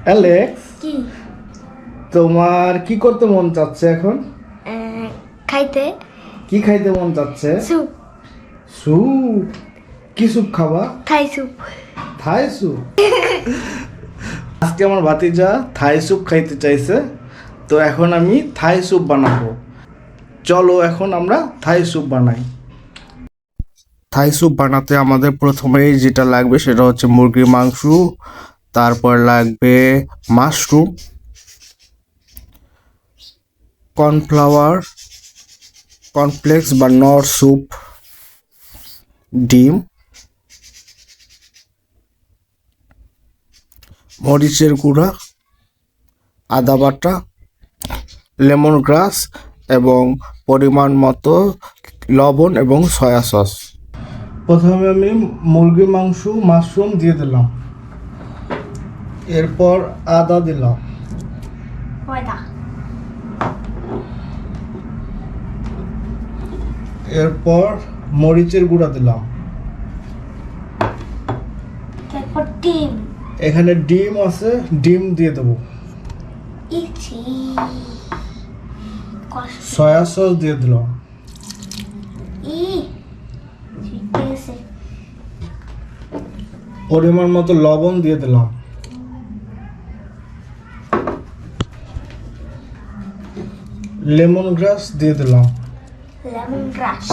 Alex, কি তোমার কি করতে মন চাচ্ছে এখন? খাইতে কি খাইতে মন চাচ্ছে? Soup, soup? কি স্যুপ খাবা? Thai soup. Thai soup? আজকে আমার ভাতিজা থাই স্যুপ খাইতে চাইছে, তো এখন আমি থাই স্যুপ বানাবো। চলো এখন আমরা থাই স্যুপ বানাই। থাই স্যুপ বানাতে আমাদের প্রথমেই যেটা লাগবে সেটা হচ্ছে মুরগির মাংস, তারপর লাগবে মাশরুম, কর্নফ্লাওয়ার, কর্নফ্লেক্স বা নর স্যুপ, ডিম, মরিচের গুঁড়া, আদা বাটা, লেমন গ্রাস এবং পরিমাণ মতো লবণ এবং সয়া সস। প্রথমে আমি মুরগির মাংস মাশরুম দিয়ে দিলাম, এরপর আদা দিলাম, ময়দা, এরপর মরিচের গুঁড়া দিলাম, তারপর ডিম, এখানে ডিম আছে, ডিম দিয়ে দেবো, ইচি সয়া সস দিয়ে দিলাম, ই ঠিক আছে, পরিমাণ মতো লবণ দিয়ে দিলাম, লেমন গ্রাস দিয়ে দিলাম, লেমন গ্রাস,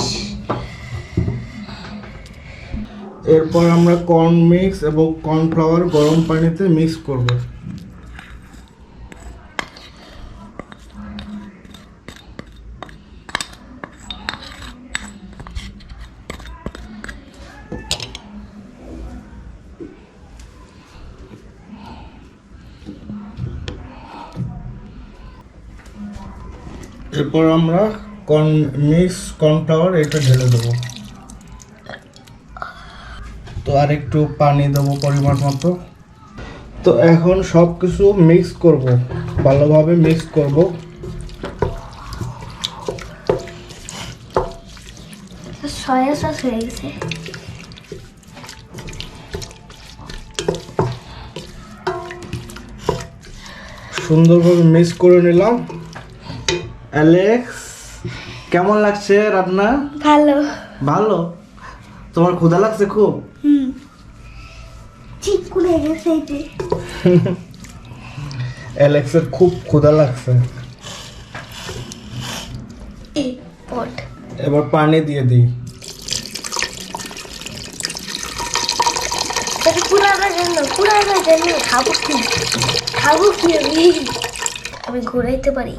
এরপর আমরা কর্ন মিক্স এবং কর্নফ্লাওয়ার গরম পানিতে মিক্স করব। এরপর আমরা কর্নফ্লাওয়ার এটা ঢেলে দেবো। তো আর একটু পানি দেবো পরিমাণ মতো। তো এখন সব কিছু মিক্স করব, ভালোভাবে মিক্স করব। সয়া সস হয়ে গেছে। সুন্দরভাবে মিক্স করে নিলাম। অ্যালেক্স, কেমন লাগছে রান্না? ভালো। ভালো? তোমার ক্ষুধা লাগছে খুব? ঠিক করে গেছে এটি। অ্যালেক্সের খুব ক্ষুধা লাগছে। এবার পানি দিয়ে দিই। পুরানোর জন্য খাবো কি আমি ঘুরাইতে পারি।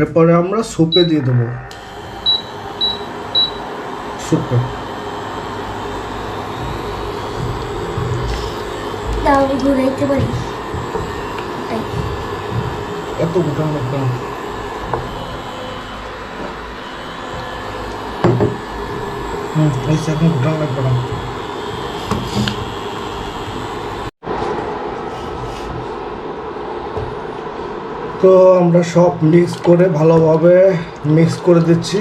এরপরে আমরা স্যুপে দিয়ে দেবো। স্যুপে আমি ঘুরাইতে পারি। এত গোটা লাগবে না। এই এখন গোটা লাগবে না। তো আমরা সব মিক্স করে ভালোভাবে মিক্স করে দিচ্ছি।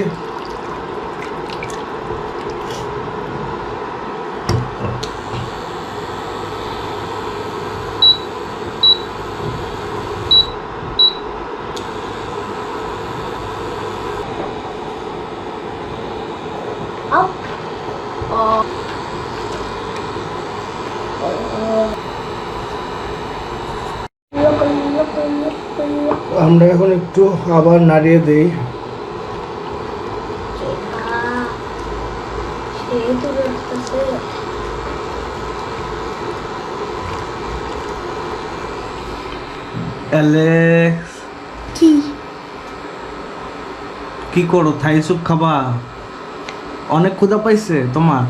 আমরা এখন একটু আবার নাড়িয়ে দেই। অ্যালেক্স, কি করো? থাই স্যুপ খাবা? অনেক ক্ষুধা পাইছে তোমার?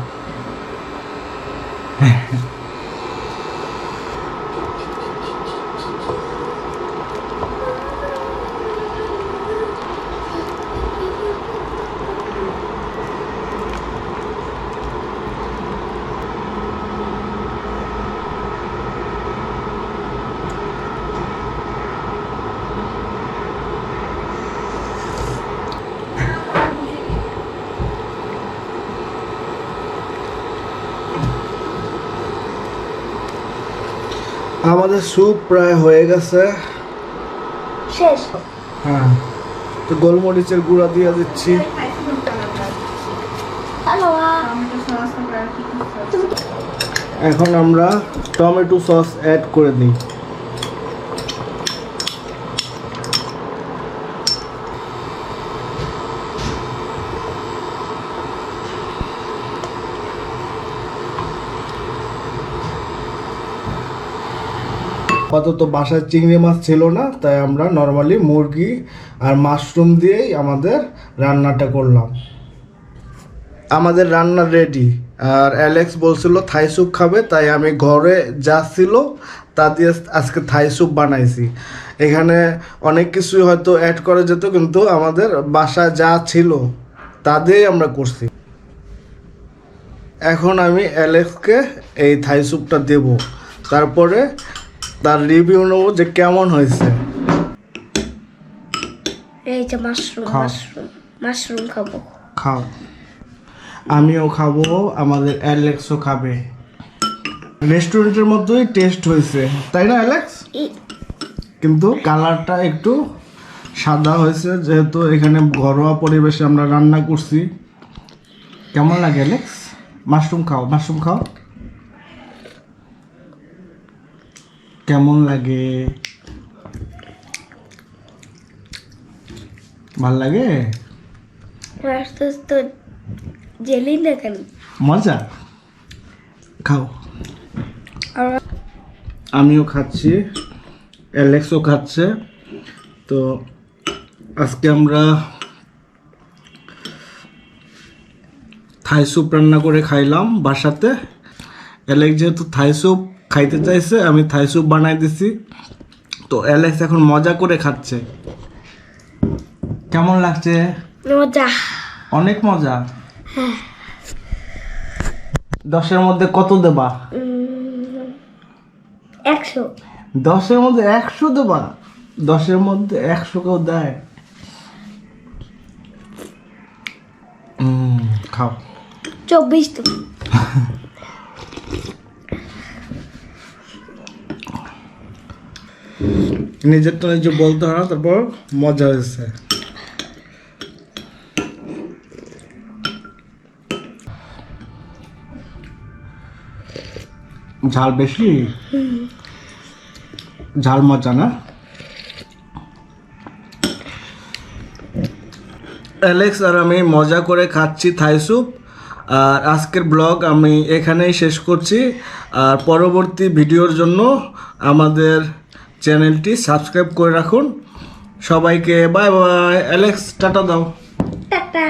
আমাদের স্যুপ প্রায় হয়ে গেছে। শেষ। হ্যাঁ, তো গোলমরিচের গুঁড়া দিয়ে দিচ্ছি। হ্যালো এখন আমরা টমেটো সস অ্যাড করে দিই। আপাতত বাসায় চিংড়ি মাছ ছিল না, তাই আমরা নর্মালি মুরগি আর মাশরুম দিয়েই আমাদের রান্নাটা করলাম। আমাদের রান্না রেডি। আর অ্যালেক্স বলছিল থাই স্যুপ খাবে, তাই আমি ঘরে যা ছিল তা দিয়ে আজকে থাই স্যুপ বানাইছি। এখানে অনেক কিছুই হয়তো অ্যাড করা যেত, কিন্তু আমাদের বাসায় যা ছিল তা দিয়েই আমরা করছি। এখন আমি অ্যালেক্সকে এই থাই স্যুপটা দেব, তারপরে তার রিভিউ নেবো যে কেমন হয়েছে। এই যে মাশরুম খাও। মাশরুম খাবো। খাও, আমিও খাবো, আমাদের অ্যালেক্সও খাবে। রেস্টুরেন্টের মতোই টেস্ট হয়েছে, তাই না অ্যালেক্স? কিন্তু কালারটা একটু সাদা হয়েছে, যেহেতু এখানে ঘরোয়া পরিবেশে আমরা রান্না করছি। কেমন লাগে অ্যালেক্স? মাশরুম খাও, মাশরুম খাও। কেমন লাগে? ভাল লাগে? তো জেলি না কেন? মজা। খাও। আর আমিও খাচ্ছি, অ্যালেক্সও খাচ্ছে। তো আজকে আমরা থাই স্যুপ রান্না করে খাইলাম বাসাতে। অ্যালেক্স যেহেতু থাই স্যুপ খাইতে চাইছে, আমি থাই স্যুপ বানাই দিছি। তো অ্যালেক্স এখন মজা করে খাচ্ছে। কেমন লাগছে? মজা। অনেক মজা। 10-এর মধ্যে কত দেবা? 100। 10-এর মধ্যে 100 দেবা? 10-এর মধ্যে 100 কেউ দেয়? খাও। 24 তো। নিজেরটা নিজে বলতে হয় না, তারপর মজা হয়েছে। ঝাল বেশি? ঝাল মজা না? অ্যালেক্স আর আমি মজা করে খাচ্ছি থাই স্যুপ। আর আজকের ব্লগ আমি এখানেই শেষ করছি। আর পরবর্তী ভিডিওর জন্য আমাদের চ্যানেলটি সাবস্ক্রাইব করে রাখুন। সবাইকে বাই বাই। অ্যালেক্স টাটা দাও। টাটা।